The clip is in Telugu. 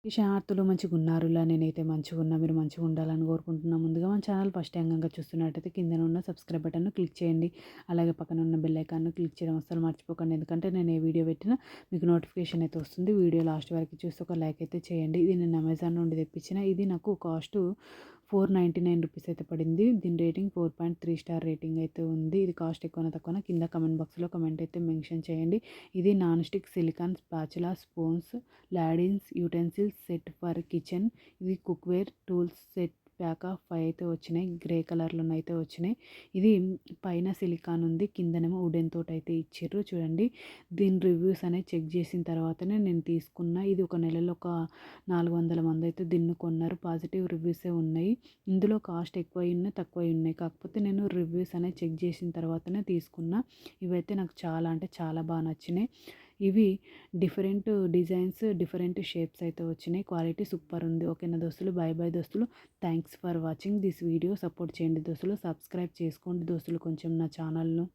ఈ శనార్థులు మంచిగున్నారులా నేనైతే మంచిగున్నా. మీరు మంచిగుండాలని కోరుకుంటున్నా. ముందుగా మన ఛానల్ ఫస్ట్ టైం గనుక చూస్తున్నట్టయితే కిందన ఉన్న సబ్స్క్రైబ్ బటన్‌ను క్లిక్ చేయండి. అలాగే పక్కన ఉన్న బెల్ ఐకాన్‌ను క్లిక్ చేయడం అస్సలు మర్చిపోకండి. ఎందుకంటే నేను ఏ వీడియో పెట్టినా మీకు నోటిఫికేషన్ అయితే వస్తుంది. వీడియో లాస్ట్ వరకు చూసి ఒక లైక్ అయితే చేయండి. ఇది నేను అమెజాన్ నుండి తెప్పించిన. ఇది నాకు కాస్ట్ ₹499 అయితే పడింది. దీని రేటింగ్ 4.3 స్టార్ రేటింగ్ అయితే ఉంది. ఇది కాస్ట్ ఎక్కువనా తక్కువనా కింద కామెంట్ బాక్స్‌లో కామెంట్ అయితే మెన్షన్ చేయండి. ఇది non stick silicone spatula spoons ladles utensils set for kitchen. ఇది cookware tools set pack of 5 అయితే వచ్చినాయి. గ్రే కలర్‌లోనే అయితే వచ్చినాయి. ఇది పైన సిలికాన్ ఉంది. కిందనేమో వుడెన్ తోటి అయితే ఇచ్చిర్రు. చూడండి దీని రివ్యూస్ అనేవి చెక్ చేసిన తర్వాతనే నేను తీసుకున్నా. ఇది ఒక నెలలో ఒక 400 మంది అయితే దీన్ని కొన్నారు. పాజిటివ్ రివ్యూసే ఉన్నాయి. ఇందులో కాస్ట్ ఎక్కువ ఉన్నాయి తక్కువ ఉన్నాయి. కాకపోతే నేను రివ్యూస్ అనేవి చెక్ చేసిన తర్వాతనే తీసుకున్నా. ఇవైతే నాకు చాలా అంటే చాలా బాగా నచ్చినాయి. ఇవి డిఫరెంట్ డిజైన్స్, డిఫరెంట్ షేప్స్ అయితే వచ్చినాయి. క్వాలిటీ సూపర్ ఉంది. ఓకేనా దోస్తులు, బై బై దోస్తులు. Thanks for watching this video. Support చేయండి దోస్తులు, సబ్స్క్రైబ్ చేసుకోండి దోస్తులు కొంచెం నా ఛానల్‌ను.